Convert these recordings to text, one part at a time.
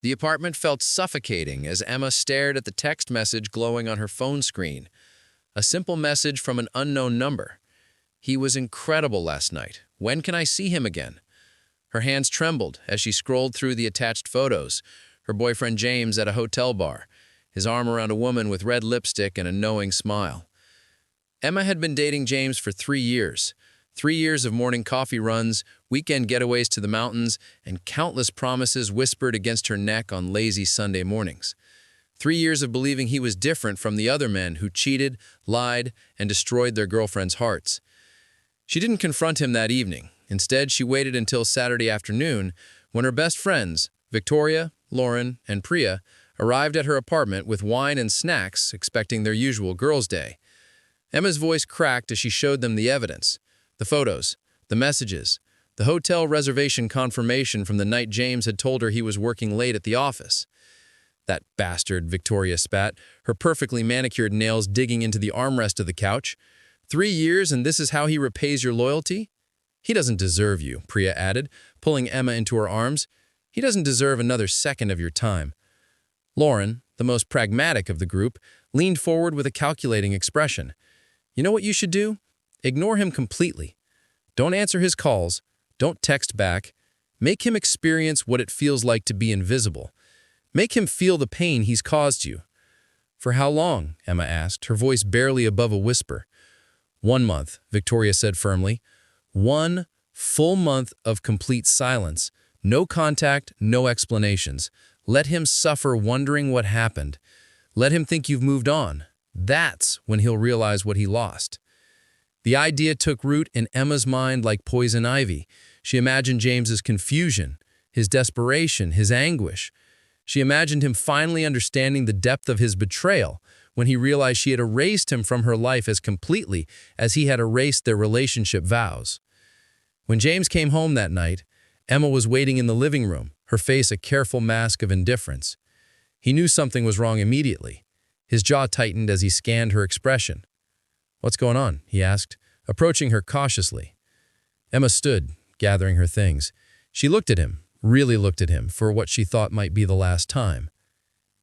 The apartment felt suffocating as Emma stared at the text message glowing on her phone screen. A simple message from an unknown number. "He was incredible last night. When can I see him again?" Her hands trembled as she scrolled through the attached photos. Her boyfriend James at a hotel bar, his arm around a woman with red lipstick and a knowing smile. Emma had been dating James for 3 years. 3 years of morning coffee runs, weekend getaways to the mountains, and countless promises whispered against her neck on lazy Sunday mornings. 3 years of believing he was different from the other men who cheated, lied, and destroyed their girlfriends' hearts. She didn't confront him that evening. Instead, she waited until Saturday afternoon when her best friends, Victoria, Lauren, and Priya, arrived at her apartment with wine and snacks, expecting their usual girls' day. Emma's voice cracked as she showed them the evidence, the photos, the messages, the hotel reservation confirmation from the night James had told her he was working late at the office. "That bastard," Victoria spat, her perfectly manicured nails digging into the armrest of the couch. 3 years and this is how he repays your loyalty?" "He doesn't deserve you," Priya added, pulling Emma into her arms. "He doesn't deserve another second of your time." Lauren, the most pragmatic of the group, leaned forward with a calculating expression. "You know what you should do? Ignore him completely. Don't answer his calls. Don't text back. Make him experience what it feels like to be invisible. Make him feel the pain he's caused you." "For how long?" Emma asked, her voice barely above a whisper. 1 month, Victoria said firmly. 1 full month of complete silence. No contact, no explanations. Let him suffer wondering what happened. Let him think you've moved on. That's when he'll realize what he lost. The idea took root in Emma's mind like poison ivy. She imagined James's confusion, his desperation, his anguish. She imagined him finally understanding the depth of his betrayal when he realized she had erased him from her life as completely as he had erased their relationship vows. When James came home that night, Emma was waiting in the living room, her face a careful mask of indifference. He knew something was wrong immediately. His jaw tightened as he scanned her expression. "What's going on?" he asked, approaching her cautiously. Emma stood, gathering her things. She looked at him, really looked at him, for what she thought might be the last time.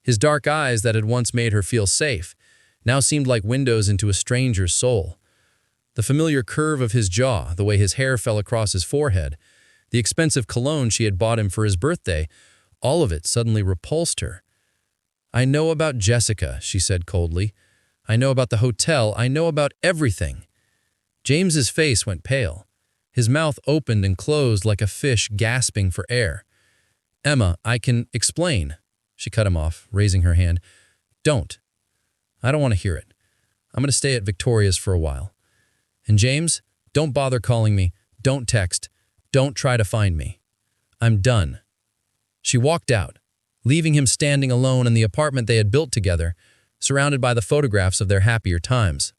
His dark eyes that had once made her feel safe now seemed like windows into a stranger's soul. The familiar curve of his jaw, the way his hair fell across his forehead, the expensive cologne she had bought him for his birthday, all of it suddenly repulsed her. "I know about Jessica," she said coldly. "I know about the hotel. I know about everything." James's face went pale. His mouth opened and closed like a fish gasping for air. "Emma, I can explain." She cut him off, raising her hand. "Don't. I don't want to hear it. I'm going to stay at Victoria's for a while. And James, don't bother calling me. Don't text. Don't try to find me. I'm done." She walked out, leaving him standing alone in the apartment they had built together, surrounded by the photographs of their happier times.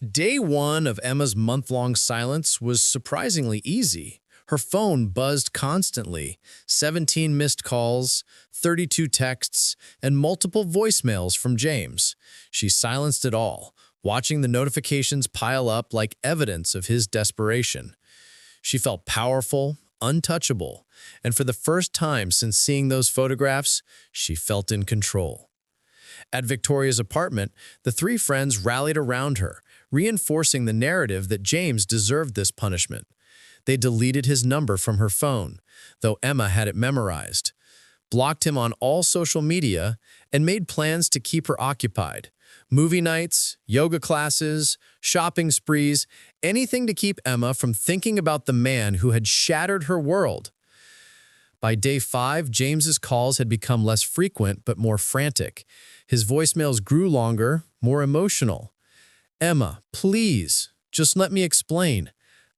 Day 1 of Emma's month-long silence was surprisingly easy. Her phone buzzed constantly, 17 missed calls, 32 texts, and multiple voicemails from James. She silenced it all, watching the notifications pile up like evidence of his desperation. She felt powerful, untouchable, and for the first time since seeing those photographs, she felt in control. At Victoria's apartment, the 3 friends rallied around her, reinforcing the narrative that James deserved this punishment. They deleted his number from her phone, though Emma had it memorized, blocked him on all social media, and made plans to keep her occupied. Movie nights, yoga classes, shopping sprees, anything to keep Emma from thinking about the man who had shattered her world. By day 5, James's calls had become less frequent but more frantic. His voicemails grew longer, more emotional. "Emma, please, just let me explain.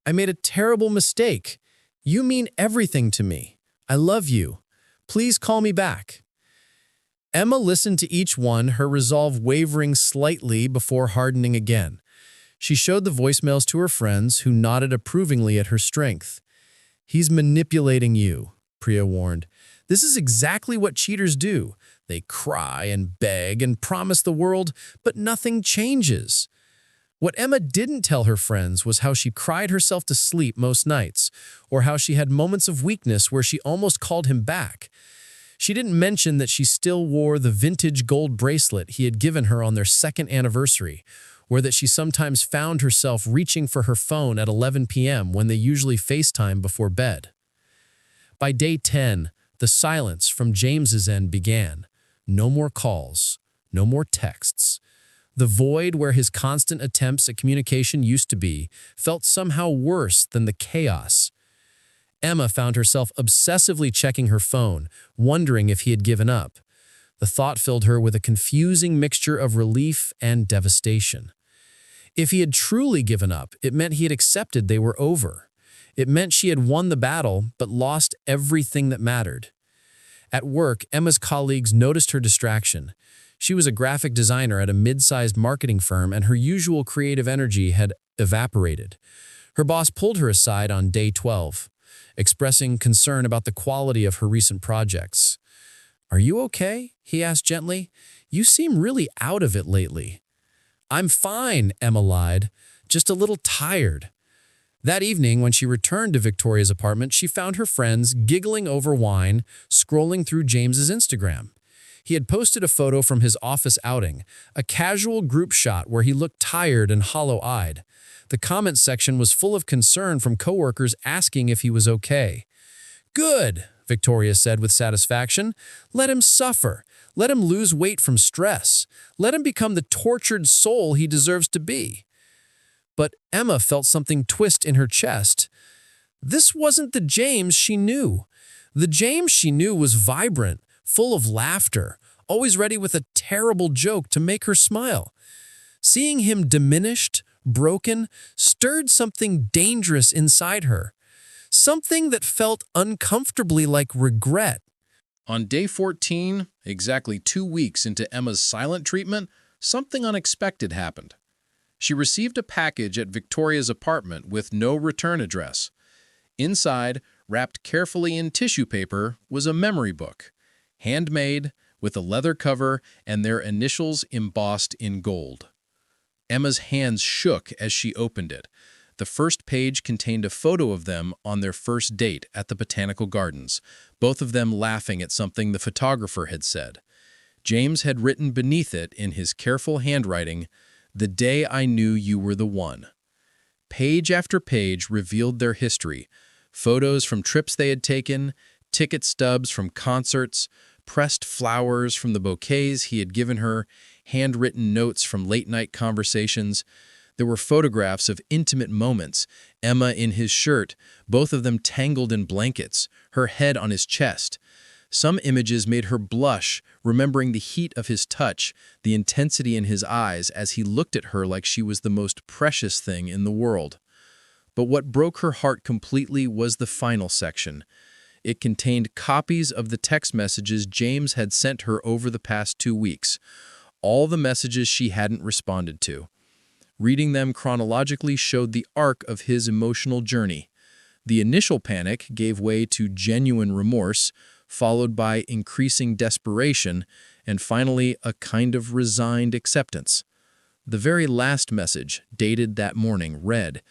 I made a terrible mistake. You mean everything to me. I love you. Please call me back." Emma listened to each one, her resolve wavering slightly before hardening again. She showed the voicemails to her friends, who nodded approvingly at her strength. "He's manipulating you," Priya warned. "This is exactly what cheaters do. They cry and beg and promise the world, but nothing changes." What Emma didn't tell her friends was how she cried herself to sleep most nights, or how she had moments of weakness where she almost called him back. She didn't mention that she still wore the vintage gold bracelet he had given her on their second anniversary, or that she sometimes found herself reaching for her phone at 11 p.m. when they usually FaceTime before bed. By day 10, the silence from James's end began. No more calls, no more texts. The void where his constant attempts at communication used to be felt somehow worse than the chaos. Emma found herself obsessively checking her phone, wondering if he had given up. The thought filled her with a confusing mixture of relief and devastation. If he had truly given up, it meant he had accepted they were over. It meant she had won the battle, but lost everything that mattered. At work, Emma's colleagues noticed her distraction. She was a graphic designer at a mid-sized marketing firm, and her usual creative energy had evaporated. Her boss pulled her aside on day 12, expressing concern about the quality of her recent projects. "Are you okay?" he asked gently. "You seem really out of it lately." "I'm fine," Emma lied, "just a little tired." That evening, when she returned to Victoria's apartment, she found her friends giggling over wine, scrolling through James's Instagram. He had posted a photo from his office outing, a casual group shot where he looked tired and hollow-eyed. The comment section was full of concern from coworkers asking if he was okay. "Good," Victoria said with satisfaction. "Let him suffer. Let him lose weight from stress. Let him become the tortured soul he deserves to be." But Emma felt something twist in her chest. This wasn't the James she knew. The James she knew was vibrant, full of laughter, always ready with a terrible joke to make her smile. Seeing him diminished, broken, stirred something dangerous inside her. Something that felt uncomfortably like regret. On day 14, exactly 2 weeks into Emma's silent treatment, something unexpected happened. She received a package at Victoria's apartment with no return address. Inside, wrapped carefully in tissue paper, was a memory book, handmade, with a leather cover and their initials embossed in gold. Emma's hands shook as she opened it. The first page contained a photo of them on their first date at the Botanical Gardens, both of them laughing at something the photographer had said. James had written beneath it in his careful handwriting, "The day I knew you were the one." Page after page revealed their history, photos from trips they had taken, ticket stubs from concerts, pressed flowers from the bouquets he had given her, handwritten notes from late-night conversations. There were photographs of intimate moments, Emma in his shirt, both of them tangled in blankets, her head on his chest. Some images made her blush, remembering the heat of his touch, the intensity in his eyes as he looked at her like she was the most precious thing in the world. But what broke her heart completely was the final section. It contained copies of the text messages James had sent her over the past 2 weeks, all the messages she hadn't responded to. Reading them chronologically showed the arc of his emotional journey. The initial panic gave way to genuine remorse, followed by increasing desperation, and finally a kind of resigned acceptance. The very last message, dated that morning, read,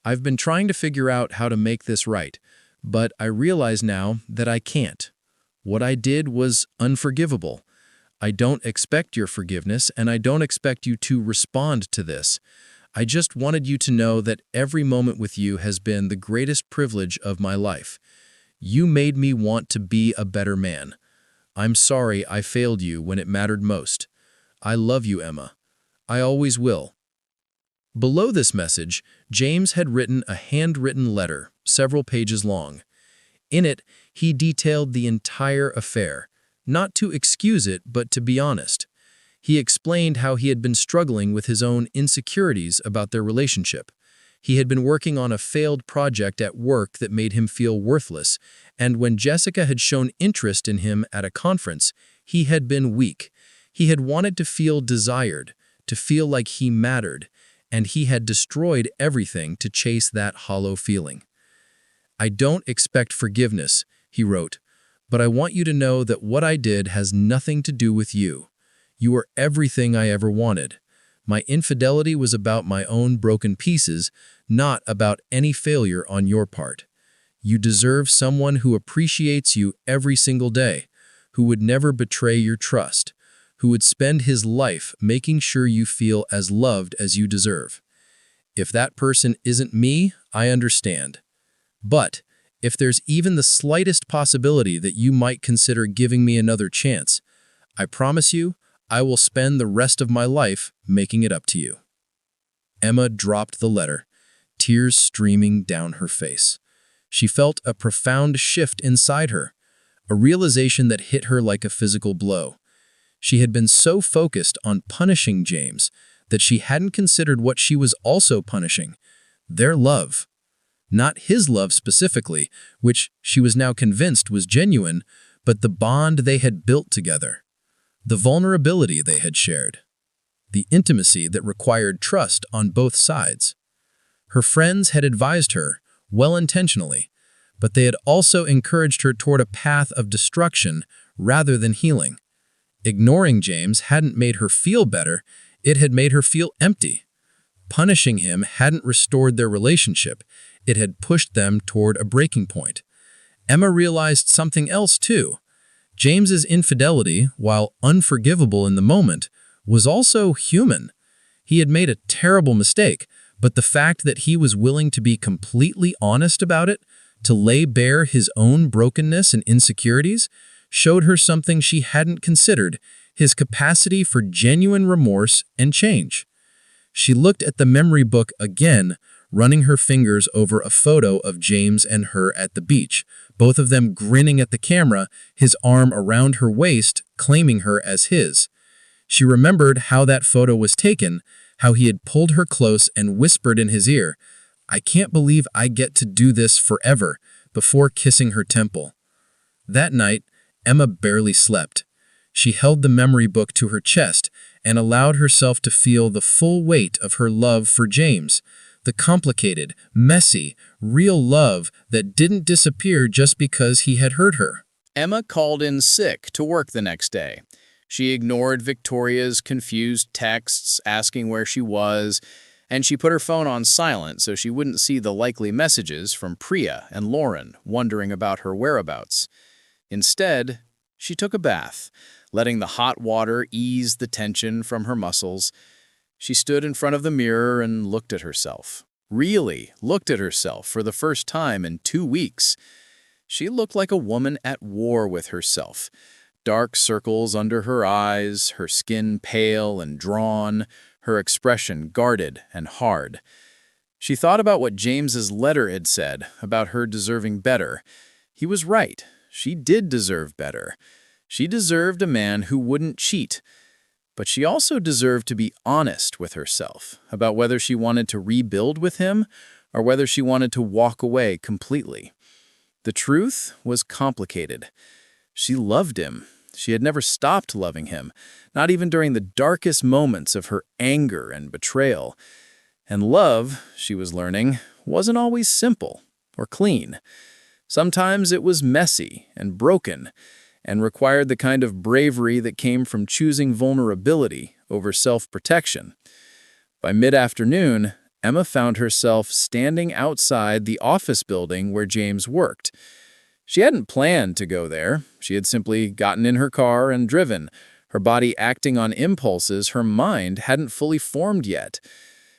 "I've been trying to figure out how to make this right, but I realize now that I can't. What I did was unforgivable. I don't expect your forgiveness, and I don't expect you to respond to this. I just wanted you to know that every moment with you has been the greatest privilege of my life. You made me want to be a better man. I'm sorry I failed you when it mattered most. I love you, Emma. I always will." Below this message, James had written a handwritten letter, several pages long. In it, he detailed the entire affair, not to excuse it, but to be honest. He explained how he had been struggling with his own insecurities about their relationship. He had been working on a failed project at work that made him feel worthless, and when Jessica had shown interest in him at a conference, he had been weak. He had wanted to feel desired, to feel like he mattered, and he had destroyed everything to chase that hollow feeling. "I don't expect forgiveness," he wrote, "but I want you to know that what I did has nothing to do with you. You are everything I ever wanted. My infidelity was about my own broken pieces, not about any failure on your part. You deserve someone who appreciates you every single day, who would never betray your trust, who would spend his life making sure you feel as loved as you deserve. If that person isn't me, I understand. But if there's even the slightest possibility that you might consider giving me another chance, I promise you, I will spend the rest of my life making it up to you." Emma dropped the letter, tears streaming down her face. She felt a profound shift inside her, a realization that hit her like a physical blow. She had been so focused on punishing James that she hadn't considered what she was also punishing: their love. Not his love specifically, which she was now convinced was genuine, but the bond they had built together, the vulnerability they had shared, the intimacy that required trust on both sides. Her friends had advised her, well-intentionally, but they had also encouraged her toward a path of destruction rather than healing. Ignoring James hadn't made her feel better, it had made her feel empty. Punishing him hadn't restored their relationship, it had pushed them toward a breaking point. Emma realized something else too. James's infidelity, while unforgivable in the moment, was also human. He had made a terrible mistake, but the fact that he was willing to be completely honest about it, to lay bare his own brokenness and insecurities, showed her something she hadn't considered: his capacity for genuine remorse and change. She looked at the memory book again, running her fingers over a photo of James and her at the beach, both of them grinning at the camera, his arm around her waist, claiming her as his. She remembered how that photo was taken, how he had pulled her close and whispered in his ear, "I can't believe I get to do this forever," before kissing her temple. That night, Emma barely slept. She held the memory book to her chest and allowed herself to feel the full weight of her love for James, the complicated, messy, real love that didn't disappear just because he had hurt her. Emma called in sick to work the next day. She ignored Victoria's confused texts asking where she was, and she put her phone on silent so she wouldn't see the likely messages from Priya and Lauren wondering about her whereabouts. Instead, she took a bath, letting the hot water ease the tension from her muscles. She stood in front of the mirror and looked at herself. Really looked at herself for the first time in 2 weeks. She looked like a woman at war with herself. Dark circles under her eyes, her skin pale and drawn, her expression guarded and hard. She thought about what James's letter had said about her deserving better. He was right. She did deserve better. She deserved a man who wouldn't cheat. But she also deserved to be honest with herself about whether she wanted to rebuild with him or whether she wanted to walk away completely. The truth was complicated. She loved him. She had never stopped loving him, not even during the darkest moments of her anger and betrayal. And love, she was learning, wasn't always simple or clean. Sometimes it was messy and broken, and required the kind of bravery that came from choosing vulnerability over self-protection. By mid-afternoon, Emma found herself standing outside the office building where James worked. She hadn't planned to go there. She had simply gotten in her car and driven, her body acting on impulses her mind hadn't fully formed yet.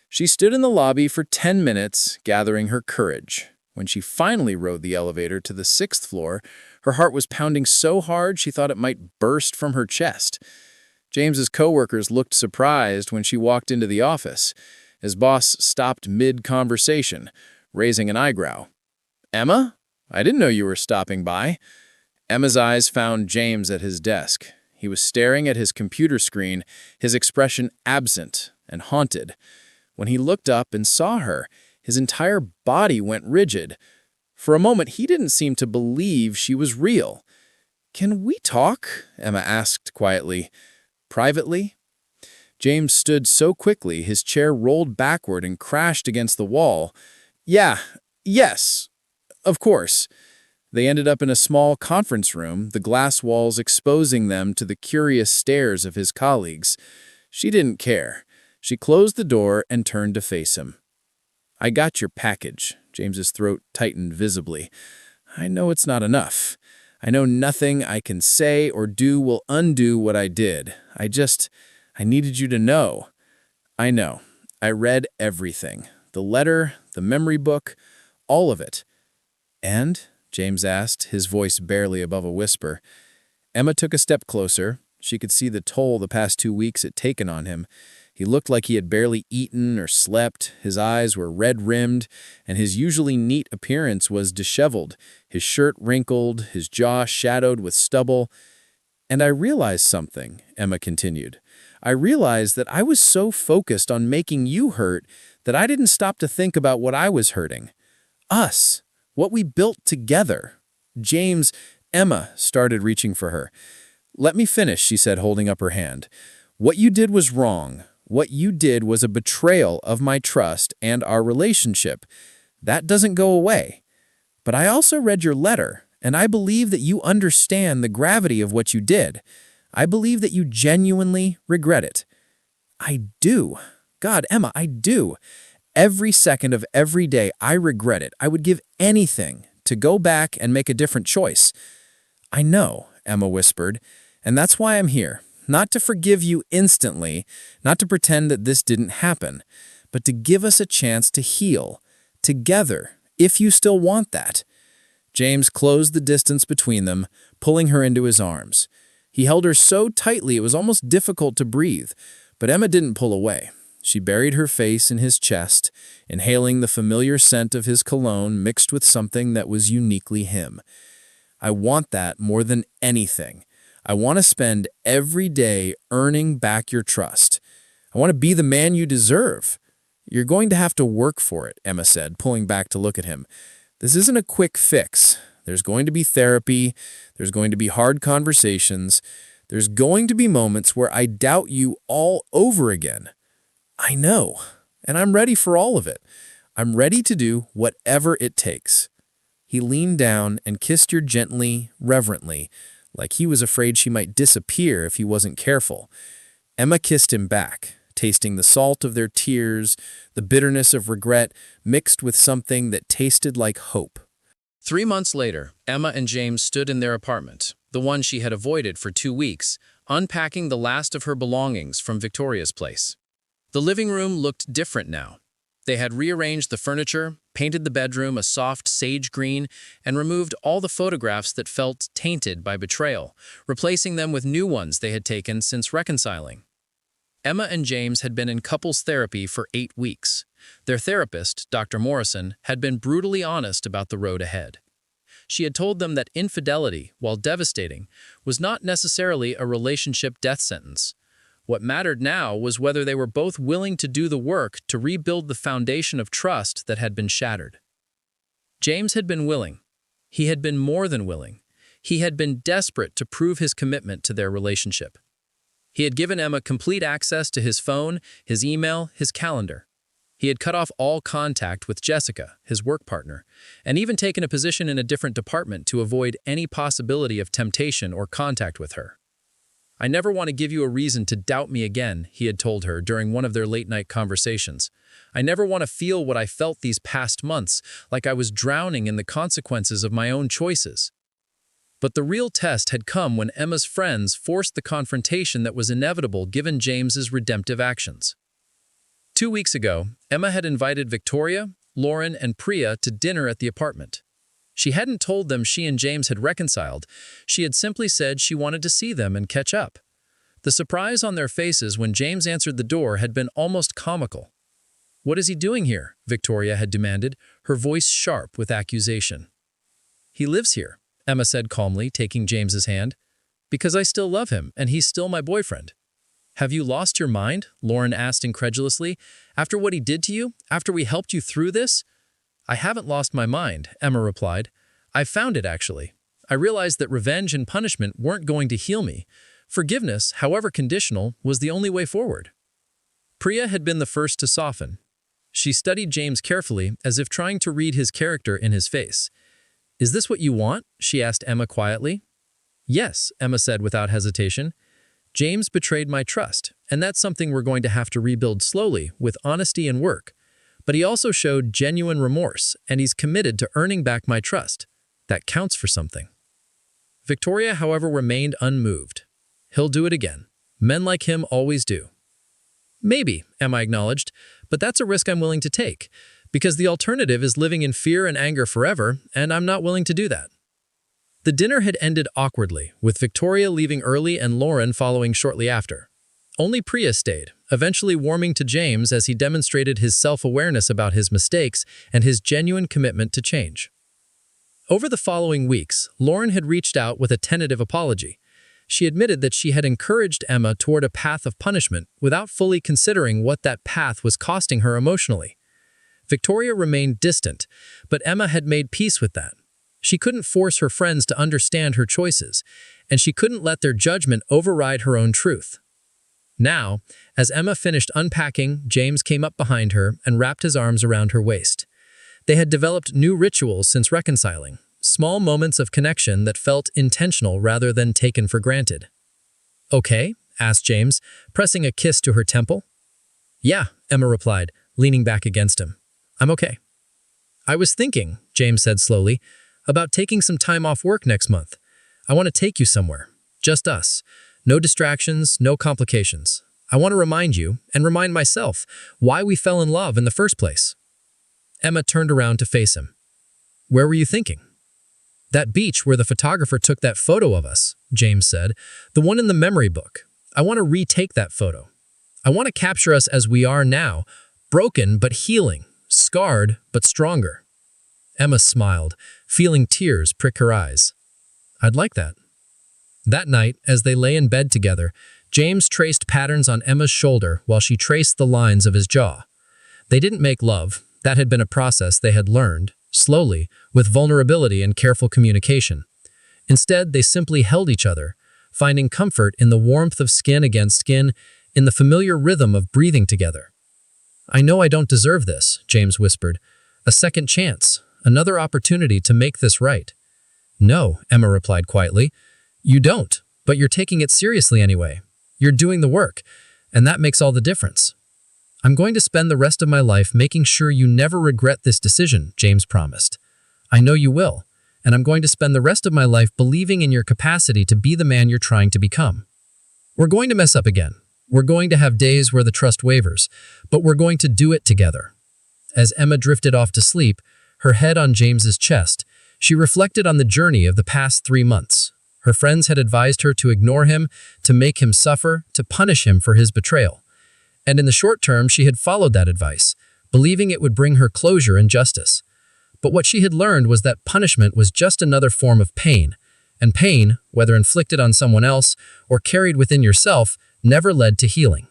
She stood in the lobby for 10 minutes, gathering her courage. When she finally rode the elevator to the 6th floor, her heart was pounding so hard she thought it might burst from her chest. James's coworkers looked surprised when she walked into the office. His boss stopped mid-conversation, raising an eyebrow. "Emma? I didn't know you were stopping by." Emma's eyes found James at his desk. He was staring at his computer screen, his expression absent and haunted. When he looked up and saw her, his entire body went rigid. For a moment, he didn't seem to believe she was real. "Can we talk?" Emma asked quietly. "Privately?" James stood so quickly, his chair rolled backward and crashed against the wall. Yes, of course." They ended up in a small conference room, the glass walls exposing them to the curious stares of his colleagues. She didn't care. She closed the door and turned to face him. "I got your package." James's throat tightened visibly. "I know it's not enough. I know nothing I can say or do will undo what I did. I needed you to know. I know. I read everything. The letter, the memory book, all of it. And? James asked, his voice barely above a whisper. Emma took a step closer. She could see the toll the past 2 weeks had taken on him. He looked like he had barely eaten or slept. His eyes were red-rimmed, and his usually neat appearance was disheveled, his shirt wrinkled, his jaw shadowed with stubble. And I realized something, Emma continued. I realized that I was so focused on making you hurt that I didn't stop to think about what I was hurting. Us. What we built together. James, Emma started reaching for her. Let me finish, she said, holding up her hand. What you did was wrong. What you did was a betrayal of my trust and our relationship. That doesn't go away. But I also read your letter, and I believe that you understand the gravity of what you did. I believe that you genuinely regret it. I do. God, Emma, I do. Every second of every day, I regret it. I would give anything to go back and make a different choice. I know, Emma whispered, and that's why I'm here. Not to forgive you instantly, not to pretend that this didn't happen, but to give us a chance to heal, together, if you still want that. James closed the distance between them, pulling her into his arms. He held her so tightly it was almost difficult to breathe, but Emma didn't pull away. She buried her face in his chest, inhaling the familiar scent of his cologne mixed with something that was uniquely him. I want that more than anything. I want to spend every day earning back your trust. I want to be the man you deserve. You're going to have to work for it, Emma said, pulling back to look at him. This isn't a quick fix. There's going to be therapy. There's going to be hard conversations. There's going to be moments where I doubt you all over again. I know, and I'm ready for all of it. I'm ready to do whatever it takes. He leaned down and kissed her gently, reverently, like he was afraid she might disappear if he wasn't careful. Emma kissed him back, tasting the salt of their tears, the bitterness of regret, mixed with something that tasted like hope. 3 months later, Emma and James stood in their apartment, the one she had avoided for 2 weeks, unpacking the last of her belongings from Victoria's place. The living room looked different now. They had rearranged the furniture, painted the bedroom a soft sage green, and removed all the photographs that felt tainted by betrayal, replacing them with new ones they had taken since reconciling. Emma and James had been in couples therapy for 8 weeks. Their therapist, Dr. Morrison, had been brutally honest about the road ahead. She had told them that infidelity, while devastating, was not necessarily a relationship death sentence. What mattered now was whether they were both willing to do the work to rebuild the foundation of trust that had been shattered. James had been willing. He had been more than willing. He had been desperate to prove his commitment to their relationship. He had given Emma complete access to his phone, his email, his calendar. He had cut off all contact with Jessica, his work partner, and even taken a position in a different department to avoid any possibility of temptation or contact with her. I never want to give you a reason to doubt me again, he had told her during one of their late-night conversations. I never want to feel what I felt these past months, like I was drowning in the consequences of my own choices. But the real test had come when Emma's friends forced the confrontation that was inevitable given James's redemptive actions. 2 weeks ago, Emma had invited Victoria, Lauren, and Priya to dinner at the apartment. She hadn't told them she and James had reconciled. She had simply said she wanted to see them and catch up. The surprise on their faces when James answered the door had been almost comical. "What is he doing here?" Victoria had demanded, her voice sharp with accusation. "He lives here," Emma said calmly, taking James's hand. "Because I still love him, and he's still my boyfriend." "Have you lost your mind?" Lauren asked incredulously. "After what he did to you? After we helped you through this?" "I haven't lost my mind," Emma replied. "I've found it, actually. I realized that revenge and punishment weren't going to heal me. Forgiveness, however conditional, was the only way forward." Priya had been the first to soften. She studied James carefully, as if trying to read his character in his face. "Is this what you want?" she asked Emma quietly. "Yes," Emma said without hesitation. "James betrayed my trust, and that's something we're going to have to rebuild slowly, with honesty and work. But he also showed genuine remorse, and he's committed to earning back my trust. That counts for something." Victoria, however, remained unmoved. He'll do it again. Men like him always do. Maybe, Emma acknowledged, but that's a risk I'm willing to take, because the alternative is living in fear and anger forever, and I'm not willing to do that. The dinner had ended awkwardly, with Victoria leaving early and Lauren following shortly after. Only Priya stayed, eventually warming to James as he demonstrated his self-awareness about his mistakes and his genuine commitment to change. Over the following weeks, Lauren had reached out with a tentative apology. She admitted that she had encouraged Emma toward a path of punishment without fully considering what that path was costing her emotionally. Victoria remained distant, but Emma had made peace with that. She couldn't force her friends to understand her choices, and she couldn't let their judgment override her own truth. Now, as Emma finished unpacking, James came up behind her and wrapped his arms around her waist. They had developed new rituals since reconciling, small moments of connection that felt intentional rather than taken for granted. "Okay?" asked James, pressing a kiss to her temple. "Yeah," Emma replied, leaning back against him. "I'm okay." "I was thinking," James said slowly, "about taking some time off work next month. I want to take you somewhere. Just us. No distractions, no complications. I want to remind you, and remind myself, why we fell in love in the first place." Emma turned around to face him. "Where were you thinking?" "That beach where the photographer took that photo of us," James said. "The one in the memory book. I want to retake that photo. I want to capture us as we are now, broken but healing, scarred but stronger." Emma smiled, feeling tears prick her eyes. "I'd like that." That night, as they lay in bed together, James traced patterns on Emma's shoulder while she traced the lines of his jaw. They didn't make love. That had been a process they had learned, slowly, with vulnerability and careful communication. Instead, they simply held each other, finding comfort in the warmth of skin against skin, in the familiar rhythm of breathing together. "I know I don't deserve this," James whispered. "A second chance, another opportunity to make this right." "No," Emma replied quietly. "You don't, but you're taking it seriously anyway. You're doing the work, and that makes all the difference." "I'm going to spend the rest of my life making sure you never regret this decision," James promised. "I know you will, and I'm going to spend the rest of my life believing in your capacity to be the man you're trying to become. We're going to mess up again. We're going to have days where the trust wavers, but we're going to do it together." As Emma drifted off to sleep, her head on James's chest, she reflected on the journey of the past 3 months. Her friends had advised her to ignore him, to make him suffer, to punish him for his betrayal. And in the short term, she had followed that advice, believing it would bring her closure and justice. But what she had learned was that punishment was just another form of pain, and pain, whether inflicted on someone else or carried within yourself, never led to healing.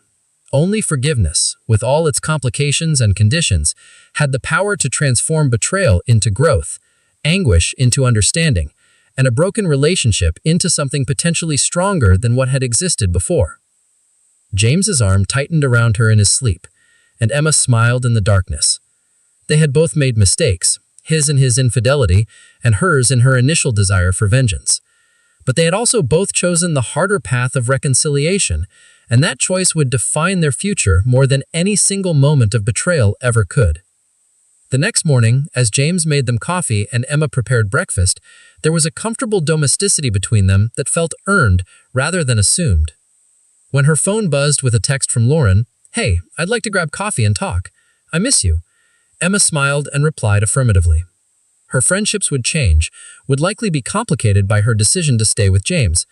Only forgiveness, with all its complications and conditions, had the power to transform betrayal into growth, anguish into understanding, and a broken relationship into something potentially stronger than what had existed before. James's arm tightened around her in his sleep, and Emma smiled in the darkness. They had both made mistakes, his in his infidelity, and hers in her initial desire for vengeance. But they had also both chosen the harder path of reconciliation, and that choice would define their future more than any single moment of betrayal ever could. The next morning, as James made them coffee and Emma prepared breakfast, there was a comfortable domesticity between them that felt earned rather than assumed. When her phone buzzed with a text from Lauren, "Hey, I'd like to grab coffee and talk. I miss you," Emma smiled and replied affirmatively. Her friendships would change, would likely be complicated by her decision to stay with James.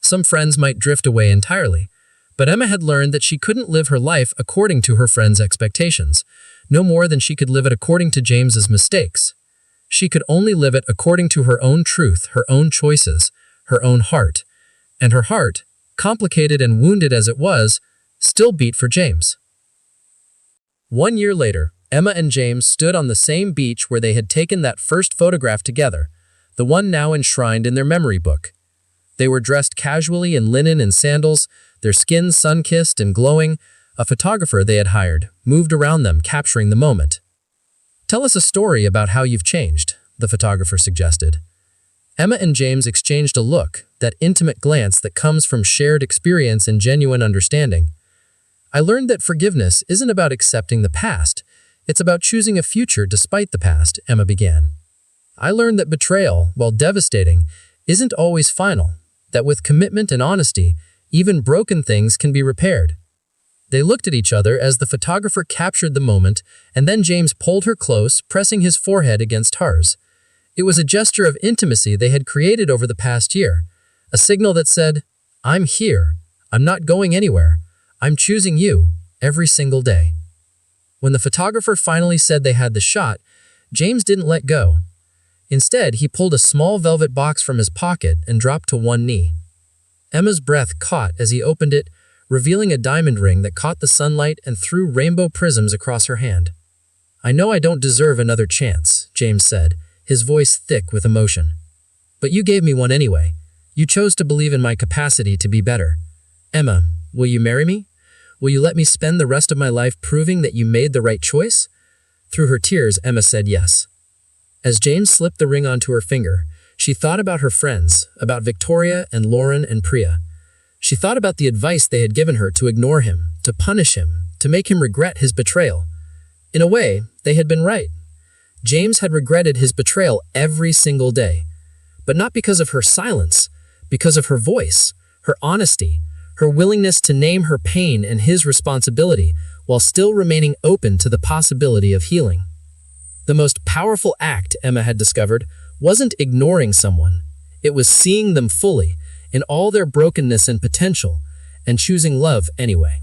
Some friends might drift away entirely, but Emma had learned that she couldn't live her life according to her friends' expectations, no more than she could live it according to James's mistakes. She could only live it according to her own truth, her own choices, her own heart. And her heart, complicated and wounded as it was, still beat for James. 1 year later, Emma and James stood on the same beach where they had taken that first photograph together, the one now enshrined in their memory book. They were dressed casually in linen and sandals, their skins sun-kissed and glowing. A photographer they had hired moved around them, capturing the moment. "Tell us a story about how you've changed," the photographer suggested. Emma and James exchanged a look, that intimate glance that comes from shared experience and genuine understanding. "I learned that forgiveness isn't about accepting the past. It's about choosing a future despite the past," Emma began. "I learned that betrayal, while devastating, isn't always final, that with commitment and honesty, even broken things can be repaired. They looked at each other as the photographer captured the moment, and then James pulled her close, pressing his forehead against hers. It was a gesture of intimacy they had created over the past year, a signal that said, "I'm here. I'm not going anywhere. I'm choosing you every single day." When the photographer finally said they had the shot, James didn't let go. Instead, he pulled a small velvet box from his pocket and dropped to one knee. Emma's breath caught as he opened it, revealing a diamond ring that caught the sunlight and threw rainbow prisms across her hand. "I know I don't deserve another chance," James said, his voice thick with emotion. "But you gave me one anyway. You chose to believe in my capacity to be better. Emma, will you marry me? Will you let me spend the rest of my life proving that you made the right choice?" Through her tears, Emma said yes. As James slipped the ring onto her finger, she thought about her friends, about Victoria and Lauren and Priya. She thought about the advice they had given her to ignore him, to punish him, to make him regret his betrayal. In a way, they had been right. James had regretted his betrayal every single day. But not because of her silence, because of her voice, her honesty, her willingness to name her pain and his responsibility while still remaining open to the possibility of healing. The most powerful act, Emma had discovered, wasn't ignoring someone. It was seeing them fully, in all their brokenness and potential, and choosing love anyway.